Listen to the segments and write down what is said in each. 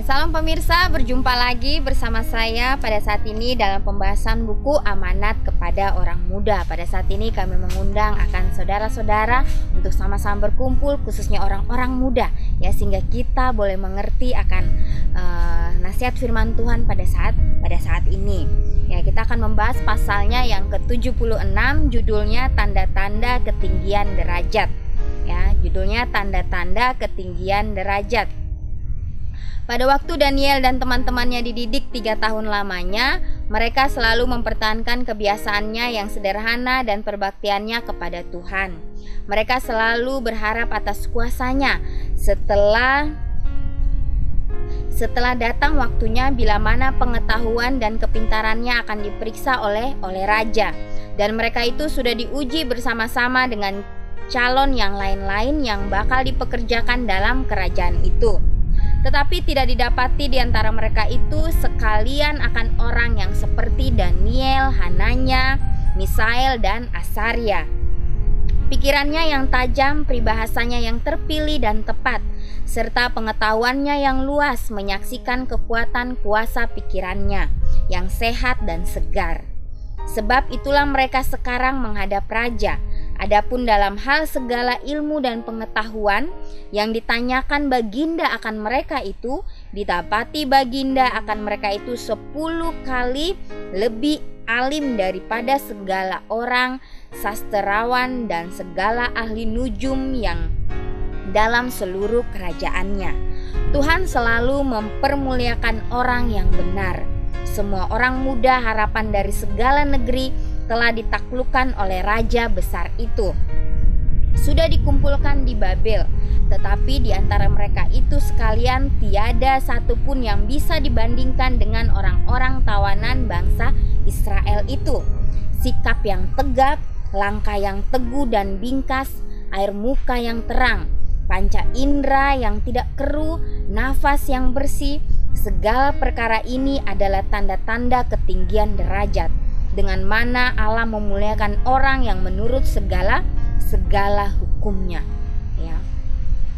Ya, salam pemirsa, berjumpa lagi bersama saya pada saat ini dalam pembahasan buku Amanat kepada Orang Muda. Pada saat ini kami mengundang akan saudara-saudara untuk sama-sama berkumpul, khususnya orang-orang muda, ya, sehingga kita boleh mengerti akan nasihat firman Tuhan pada saat ini. Ya, kita akan membahas pasalnya yang ke-76, judulnya Tanda-tanda Ketinggian Derajat. Ya, judulnya Tanda-tanda Ketinggian Derajat. Pada waktu Daniel dan teman-temannya dididik 3 tahun lamanya, mereka selalu mempertahankan kebiasaannya yang sederhana dan perbaktiannya kepada Tuhan. Mereka selalu berharap atas kuasanya setelah datang waktunya bila mana pengetahuan dan kepintarannya akan diperiksa oleh raja. Dan mereka itu sudah diuji bersama-sama dengan calon yang lain-lain yang bakal dipekerjakan dalam kerajaan itu. Tetapi tidak didapati di antara mereka itu sekalian akan orang yang seperti Daniel, Hananya, Misael, dan Asaria. Pikirannya yang tajam, peribahasanya yang terpilih dan tepat, serta pengetahuannya yang luas menyaksikan kekuatan kuasa pikirannya yang sehat dan segar. Sebab itulah mereka sekarang menghadap raja. Adapun dalam hal segala ilmu dan pengetahuan yang ditanyakan baginda akan mereka itu, didapati baginda akan mereka itu 10 kali lebih alim daripada segala orang sasterawan dan segala ahli nujum yang dalam seluruh kerajaannya. Tuhan selalu mempermuliakan orang yang benar. Semua orang muda harapan dari segala negeri telah ditaklukkan oleh raja besar itu. Sudah dikumpulkan di Babel, tetapi di antara mereka itu sekalian tiada satupun yang bisa dibandingkan dengan orang-orang tawanan bangsa Israel itu. Sikap yang tegap, langkah yang teguh dan bingkas, air muka yang terang, panca indera yang tidak keruh, nafas yang bersih, segala perkara ini adalah tanda-tanda ketinggian derajat, dengan mana Allah memuliakan orang yang menurut segala hukumnya. Ya.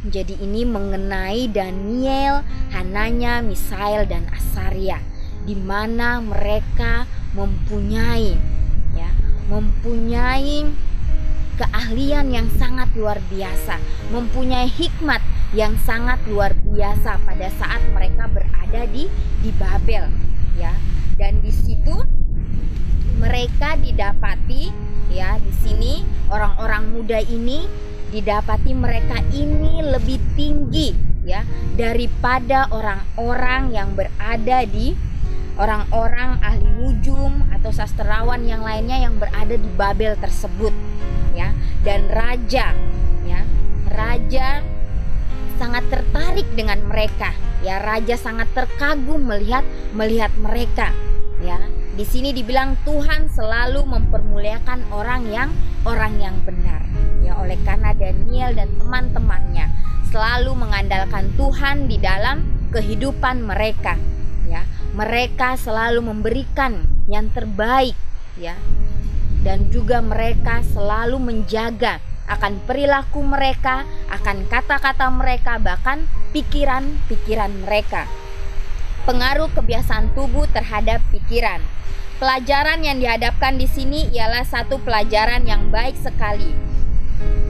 Jadi ini mengenai Daniel, Hananya, Misael, dan Asaria, di mana mereka mempunyai keahlian yang sangat luar biasa, mempunyai hikmat yang sangat luar biasa pada saat mereka berada di Babel, ya. Dan di situ mereka didapati, ya, di sini orang-orang muda ini didapati mereka ini lebih tinggi, ya, daripada orang-orang yang berada di orang-orang ahli nujum atau sastrawan yang lainnya yang berada di Babel tersebut, ya. Dan raja sangat tertarik dengan mereka, ya. Raja sangat terkagum melihat mereka, ya. Di sini dibilang Tuhan selalu mempermuliakan orang yang benar, ya. Oleh karena Daniel dan teman-temannya selalu mengandalkan Tuhan di dalam kehidupan mereka, ya. Mereka selalu memberikan yang terbaik, ya. Dan juga mereka selalu menjaga akan perilaku mereka, akan kata-kata mereka, bahkan pikiran-pikiran mereka. Pengaruh kebiasaan tubuh terhadap pikiran. Pelajaran yang dihadapkan di sini ialah satu pelajaran yang baik sekali.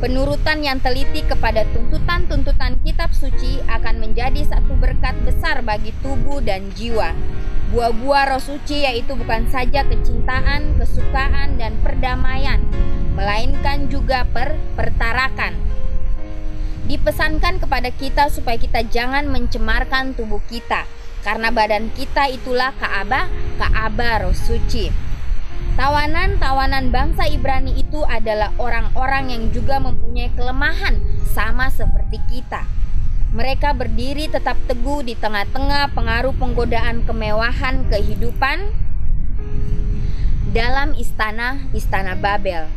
Penurutan yang teliti kepada tuntutan-tuntutan kitab suci akan menjadi satu berkat besar bagi tubuh dan jiwa. Buah-buah roh suci yaitu bukan saja kecintaan, kesukaan, dan perdamaian, melainkan juga pertarakan. Dipesankan kepada kita supaya kita jangan mencemarkan tubuh kita, karena badan kita itulah Ka'bah roh suci. Tawanan bangsa Ibrani itu adalah orang-orang yang juga mempunyai kelemahan sama seperti kita. Mereka berdiri tetap teguh di tengah-tengah pengaruh penggodaan kemewahan kehidupan dalam istana Babel.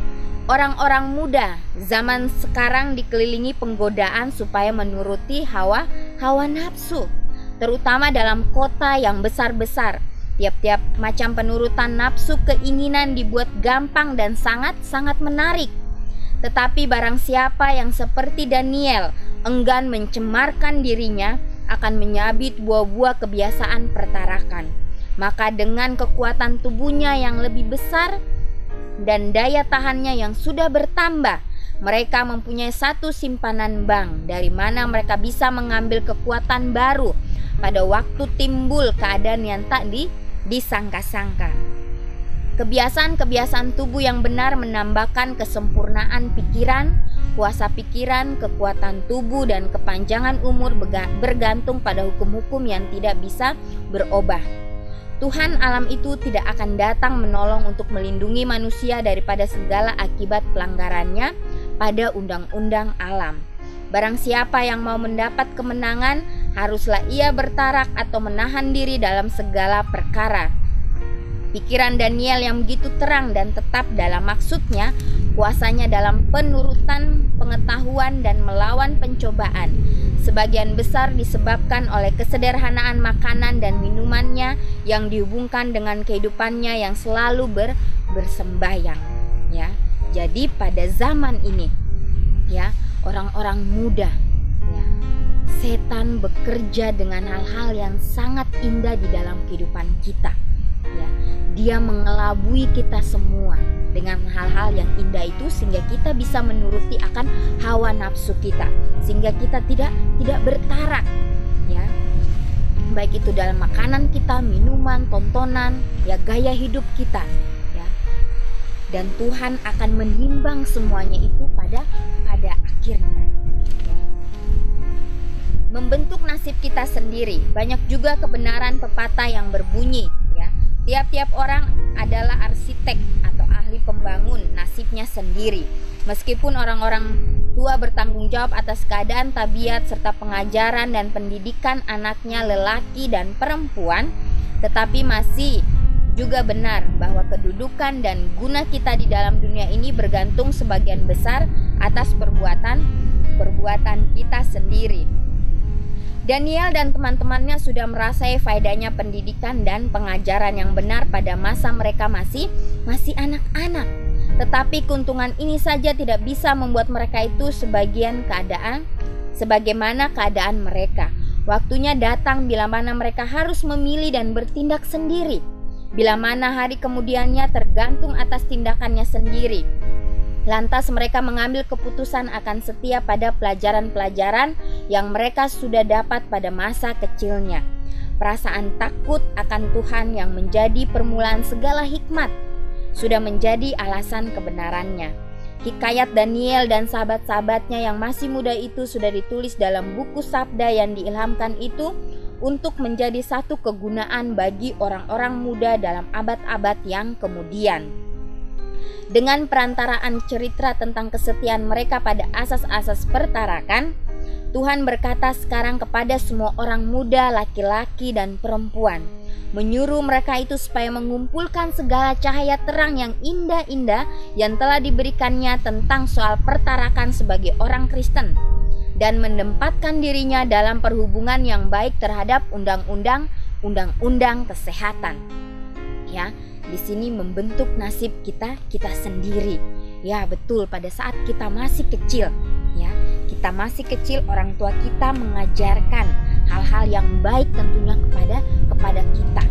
Orang-orang muda zaman sekarang dikelilingi penggodaan supaya menuruti hawa nafsu, terutama dalam kota yang besar-besar. Tiap-tiap macam penurutan nafsu keinginan dibuat gampang dan sangat-sangat menarik. Tetapi barang siapa yang seperti Daniel enggan mencemarkan dirinya, akan menyabit buah-buah kebiasaan pertarakan. Maka dengan kekuatan tubuhnya yang lebih besar dan daya tahannya yang sudah bertambah, mereka mempunyai satu simpanan bank dari mana mereka bisa mengambil kekuatan baru pada waktu timbul keadaan yang tak disangka-sangka. Kebiasaan-kebiasaan tubuh yang benar menambahkan kesempurnaan pikiran, kuasa pikiran, kekuatan tubuh, dan kepanjangan umur bergantung pada hukum-hukum yang tidak bisa berubah. Tuhan alam itu tidak akan datang menolong untuk melindungi manusia daripada segala akibat pelanggarannya pada undang-undang alam. Barang siapa yang mau mendapat kemenangan, haruslah ia bertarak atau menahan diri dalam segala perkara. Pikiran Daniel yang begitu terang dan tetap dalam maksudnya, kuasanya dalam penurutan pengetahuan dan melawan pencobaan, sebagian besar disebabkan oleh kesederhanaan makanan dan minumannya yang dihubungkan dengan kehidupannya yang selalu bersembahyang. Ya, jadi pada zaman ini, ya, orang-orang muda, ya, setan bekerja dengan hal-hal yang sangat indah di dalam kehidupan kita. Ya, dia mengelabui kita semua dengan hal-hal yang indah itu sehingga kita bisa menuruti akan hawa nafsu kita, sehingga kita tidak bertarak, ya, baik itu dalam makanan kita, minuman, tontonan, ya, gaya hidup kita, ya. Dan Tuhan akan menimbang semuanya itu pada akhirnya, ya. Membentuk nasib kita sendiri. Banyak juga kebenaran pepatah yang berbunyi, ya, tiap-tiap orang adalah arsitek atau ahli pembangun nasibnya sendiri. Meskipun orang-orang tua bertanggung jawab atas keadaan tabiat serta pengajaran dan pendidikan anaknya lelaki dan perempuan, tetapi masih juga benar bahwa kedudukan dan guna kita di dalam dunia ini bergantung sebagian besar atas perbuatan kita sendiri. Daniel dan teman-temannya sudah merasai faedahnya pendidikan dan pengajaran yang benar pada masa mereka masih anak-anak. Tetapi keuntungan ini saja tidak bisa membuat mereka itu sebagaimana keadaan mereka. Waktunya datang bila mana mereka harus memilih dan bertindak sendiri. Bila mana hari kemudiannya tergantung atas tindakannya sendiri. Lantas mereka mengambil keputusan akan setia pada pelajaran-pelajaran yang mereka sudah dapat pada masa kecilnya. Perasaan takut akan Tuhan yang menjadi permulaan segala hikmat sudah menjadi alasan kebenarannya. Hikayat Daniel dan sahabat-sahabatnya yang masih muda itu sudah ditulis dalam buku sabda yang diilhamkan itu untuk menjadi satu kegunaan bagi orang-orang muda dalam abad-abad yang kemudian. Dengan perantaraan cerita tentang kesetiaan mereka pada asas-asas pertarakan, Tuhan berkata sekarang kepada semua orang muda, laki-laki dan perempuan, menyuruh mereka itu supaya mengumpulkan segala cahaya terang yang indah-indah yang telah diberikannya tentang soal pertarakan sebagai orang Kristen, dan menempatkan dirinya dalam perhubungan yang baik terhadap undang-undang kesehatan. Ya, di sini membentuk nasib kita sendiri. Ya, betul, pada saat kita masih kecil, ya, kita masih kecil, orang tua kita mengajarkan hal-hal yang baik tentunya kepada kita.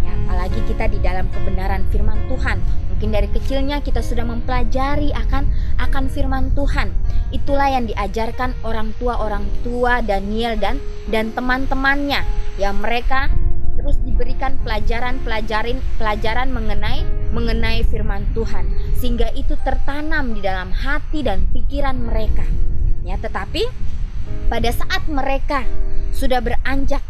Ya, apalagi kita di dalam kebenaran firman Tuhan. Mungkin dari kecilnya kita sudah mempelajari akan firman Tuhan. Itulah yang diajarkan orang tua Daniel dan teman-temannya. Ya, mereka terus diberikan pelajaran mengenai firman Tuhan, sehingga itu tertanam di dalam hati dan pikiran mereka. Ya, tetapi pada saat mereka sudah beranjak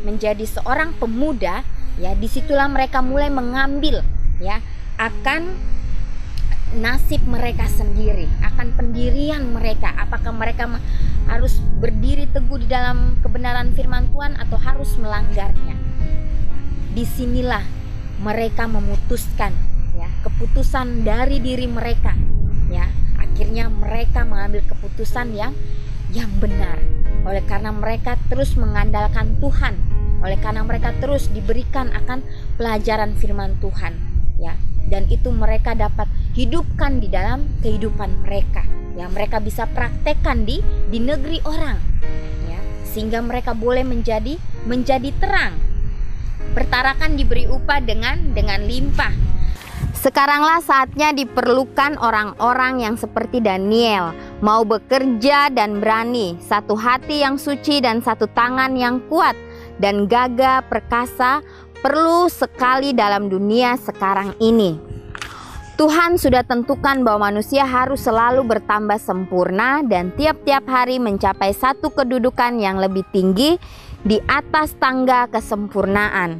menjadi seorang pemuda, ya, disitulah mereka mulai mengambil, ya, akan nasib mereka sendiri, akan pendirian mereka. Apakah mereka harus berdiri teguh di dalam kebenaran firman Tuhan atau harus melanggarnya? Disinilah mereka memutuskan, ya, keputusan dari diri mereka. Ya, akhirnya mereka mengambil keputusan yang benar. Oleh karena mereka terus mengandalkan Tuhan, oleh karena mereka terus diberikan akan pelajaran firman Tuhan, ya, dan itu mereka dapat hidupkan di dalam kehidupan mereka. Ya, mereka bisa praktekkan di negeri orang. Ya, sehingga mereka boleh menjadi terang. Pertarakan diberi upah dengan limpah. Sekaranglah saatnya diperlukan orang-orang yang seperti Daniel, mau bekerja dan berani, satu hati yang suci dan satu tangan yang kuat, dan gagah perkasa perlu sekali dalam dunia sekarang ini. Tuhan sudah tentukan bahwa manusia harus selalu bertambah sempurna dan tiap-tiap hari mencapai satu kedudukan yang lebih tinggi di atas tangga kesempurnaan.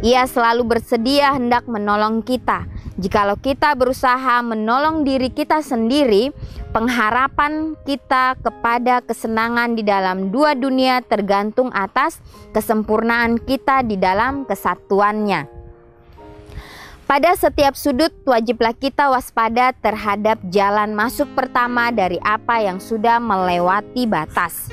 Ia selalu bersedia hendak menolong kita. Jikalau kita berusaha menolong diri kita sendiri, pengharapan kita kepada kesenangan di dalam dua dunia tergantung atas kesempurnaan kita di dalam kesatuannya. Pada setiap sudut wajiblah kita waspada terhadap jalan masuk pertama dari apa yang sudah melewati batas.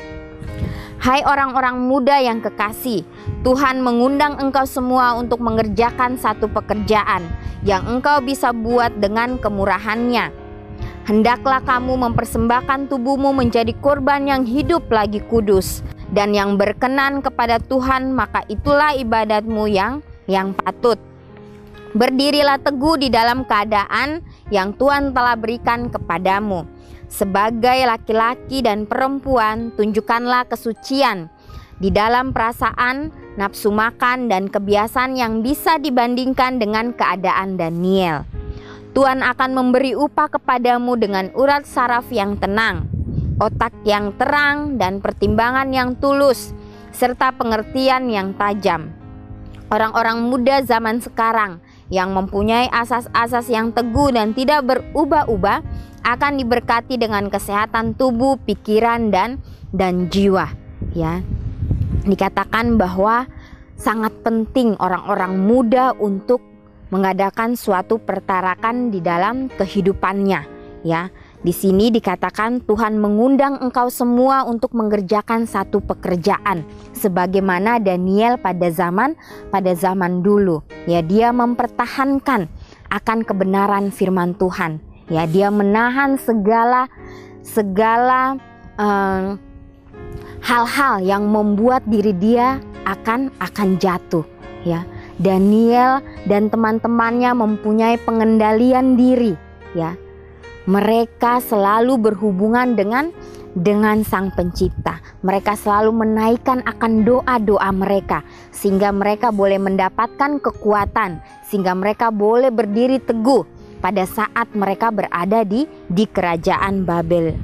Hai orang-orang muda yang kekasih, Tuhan mengundang engkau semua untuk mengerjakan satu pekerjaan yang engkau bisa buat dengan kemurahannya. Hendaklah kamu mempersembahkan tubuhmu menjadi korban yang hidup lagi kudus dan yang berkenan kepada Tuhan, maka itulah ibadatmu yang patut. Berdirilah teguh di dalam keadaan yang Tuhan telah berikan kepadamu. Sebagai laki-laki dan perempuan, tunjukkanlah kesucian di dalam perasaan, nafsu makan, dan kebiasaan yang bisa dibandingkan dengan keadaan Daniel. Tuhan akan memberi upah kepadamu dengan urat saraf yang tenang, otak yang terang, dan pertimbangan yang tulus, serta pengertian yang tajam. Orang-orang muda zaman sekarang yang mempunyai asas-asas yang teguh dan tidak berubah-ubah akan diberkati dengan kesehatan tubuh, pikiran, dan jiwa. Ya, dikatakan bahwa sangat penting orang-orang muda untuk mengadakan suatu pertarakan di dalam kehidupannya. Ya, di sini dikatakan Tuhan mengundang engkau semua untuk mengerjakan satu pekerjaan, sebagaimana Daniel pada zaman dulu. Ya, dia mempertahankan akan kebenaran firman Tuhan. Ya, dia menahan segala hal-hal yang membuat diri dia akan jatuh. Ya, Daniel dan teman-temannya mempunyai pengendalian diri. Ya, mereka selalu berhubungan dengan Sang Pencipta. Mereka selalu menaikkan akan doa-doa mereka, sehingga mereka boleh mendapatkan kekuatan, sehingga mereka boleh berdiri teguh pada saat mereka berada di kerajaan Babel.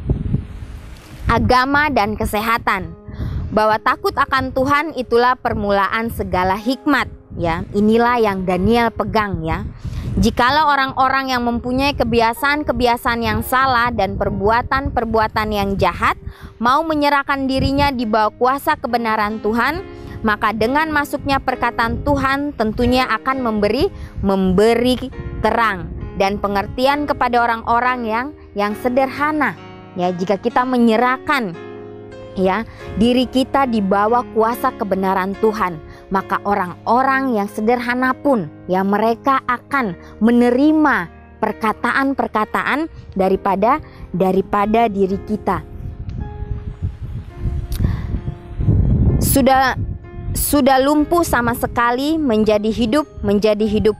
Agama dan kesehatan. Bahwa takut akan Tuhan itulah permulaan segala hikmat. Ya, inilah yang Daniel pegang. Ya, jikalau orang-orang yang mempunyai kebiasaan-kebiasaan yang salah dan perbuatan-perbuatan yang jahat mau menyerahkan dirinya di bawah kuasa kebenaran Tuhan, maka dengan masuknya perkataan Tuhan tentunya akan memberi terang dan pengertian kepada orang-orang yang sederhana. Ya, jika kita menyerahkan ya diri kita di bawah kuasa kebenaran Tuhan, maka orang-orang yang sederhana pun ya mereka akan menerima perkataan-perkataan daripada diri kita. Sudah lumpuh sama sekali menjadi hidup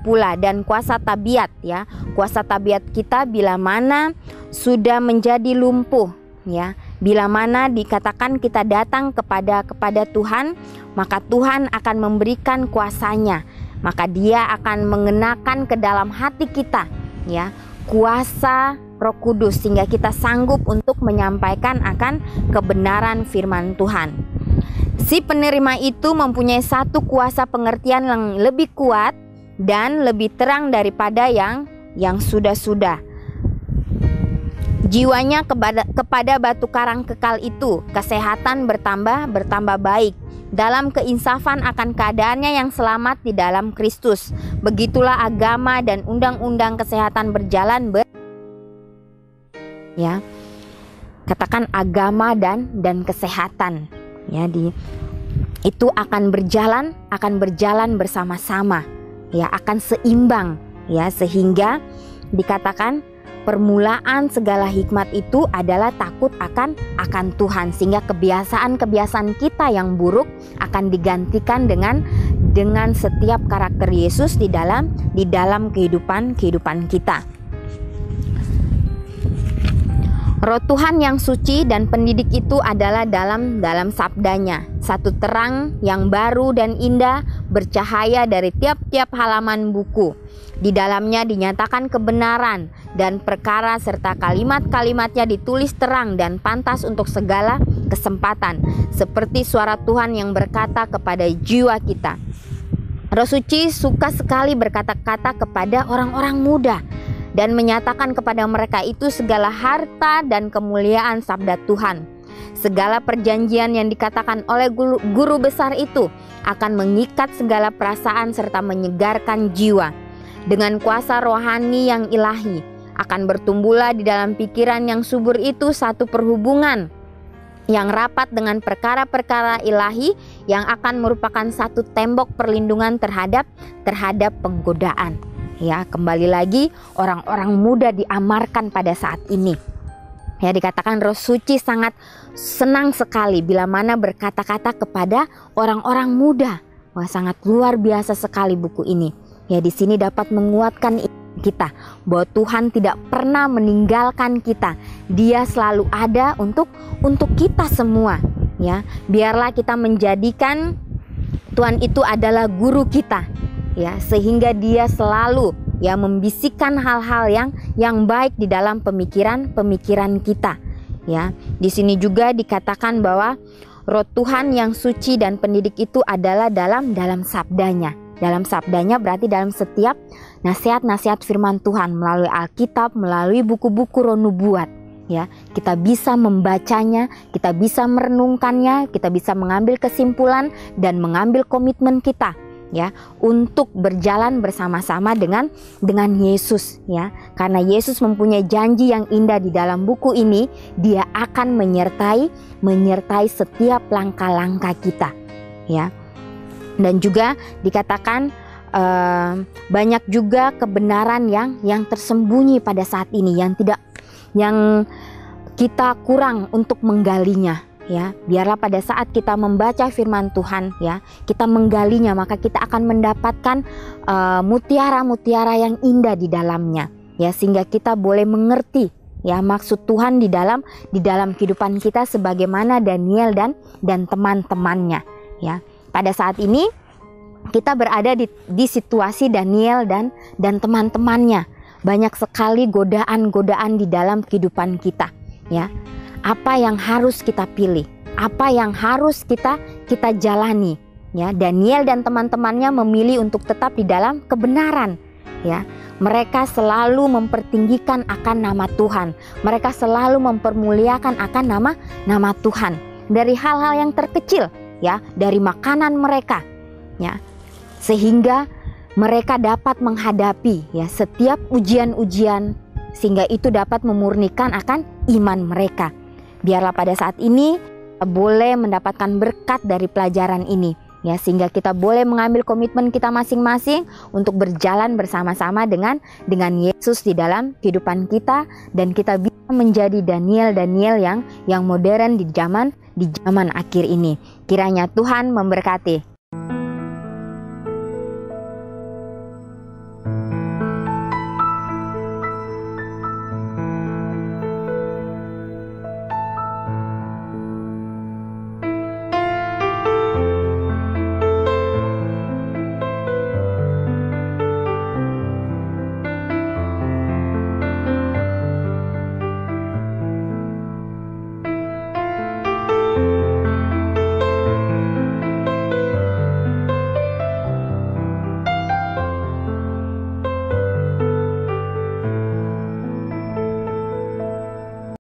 pula, dan kuasa tabiat ya. Kuasa tabiat kita bila mana sudah menjadi lumpuh ya. Bila mana dikatakan kita datang kepada Tuhan, maka Tuhan akan memberikan kuasanya. Maka Dia akan mengenakan ke dalam hati kita ya kuasa Roh Kudus, sehingga kita sanggup untuk menyampaikan akan kebenaran firman Tuhan. Si penerima itu mempunyai satu kuasa pengertian yang lebih kuat dan lebih terang daripada yang sudah-sudah. Jiwanya kepada batu karang kekal itu, kesehatan bertambah baik. Dalam keinsafan akan keadaannya yang selamat di dalam Kristus. Begitulah agama dan undang-undang kesehatan berjalan ya. Katakan agama dan kesehatan. Ya, itu akan berjalan bersama-sama. Ya, akan seimbang ya, sehingga dikatakan permulaan segala hikmat itu adalah takut akan Tuhan, sehingga kebiasaan-kebiasaan kita yang buruk akan digantikan dengan setiap karakter Yesus di dalam kehidupan kita. Roh Tuhan yang suci dan pendidik itu adalah dalam sabdanya, satu terang yang baru dan indah bercahaya dari tiap-tiap halaman buku. Di dalamnya dinyatakan kebenaran dan perkara serta kalimat-kalimatnya ditulis terang dan pantas untuk segala kesempatan, seperti suara Tuhan yang berkata kepada jiwa kita. Roh Suci suka sekali berkata-kata kepada orang-orang muda dan menyatakan kepada mereka itu segala harta dan kemuliaan sabda Tuhan. Segala perjanjian yang dikatakan oleh guru besar itu akan mengikat segala perasaan serta menyegarkan jiwa. Dengan kuasa rohani yang ilahi akan bertumbuhlah di dalam pikiran yang subur itu satu perhubungan yang rapat dengan perkara-perkara ilahi yang akan merupakan satu tembok perlindungan terhadap penggodaan. Ya, kembali lagi orang-orang muda diamarkan pada saat ini. Ya, dikatakan Roh Suci sangat senang sekali bila mana berkata-kata kepada orang-orang muda. Wah, sangat luar biasa sekali buku ini. Ya, di sini dapat menguatkan kita bahwa Tuhan tidak pernah meninggalkan kita. Dia selalu ada untuk kita semua. Ya, biarlah kita menjadikan Tuhan itu adalah guru kita. Ya, sehingga dia selalu ya membisikkan hal-hal yang baik di dalam pemikiran kita. Ya, di sini juga dikatakan bahwa Roh Tuhan yang suci dan pendidik itu adalah dalam sabdanya. Dalam sabdanya berarti dalam setiap nasihat-nasihat firman Tuhan melalui Alkitab, melalui buku-buku roh nubuat. Ya, kita bisa membacanya, kita bisa merenungkannya, kita bisa mengambil kesimpulan dan mengambil komitmen kita. Ya, untuk berjalan bersama-sama dengan Yesus, ya. Karena Yesus mempunyai janji yang indah di dalam buku ini, Dia akan menyertai setiap langkah-langkah kita, ya. Dan juga dikatakan banyak juga kebenaran yang tersembunyi pada saat ini yang kita kurang untuk menggalinya. Ya, biarlah pada saat kita membaca firman Tuhan, ya, kita menggalinya, maka kita akan mendapatkan mutiara-mutiara yang indah di dalamnya, ya, sehingga kita boleh mengerti, ya, maksud Tuhan di dalam kehidupan kita sebagaimana Daniel dan teman-temannya, ya. Pada saat ini kita berada di situasi Daniel dan teman-temannya. Banyak sekali godaan-godaan di dalam kehidupan kita, ya. Apa yang harus kita pilih, apa yang harus kita jalani, ya. Daniel dan teman-temannya memilih untuk tetap di dalam kebenaran, ya. Mereka selalu mempertinggikan akan nama Tuhan, mereka selalu mempermuliakan akan nama Tuhan dari hal-hal yang terkecil, ya, dari makanan mereka, ya, sehingga mereka dapat menghadapi, ya, setiap ujian-ujian, sehingga itu dapat memurnikan akan iman mereka. Biarlah pada saat ini kita boleh mendapatkan berkat dari pelajaran ini, ya, sehingga kita boleh mengambil komitmen kita masing-masing untuk berjalan bersama-sama dengan Yesus di dalam kehidupan kita, dan kita bisa menjadi Daniel yang modern di zaman akhir ini. Kiranya Tuhan memberkati.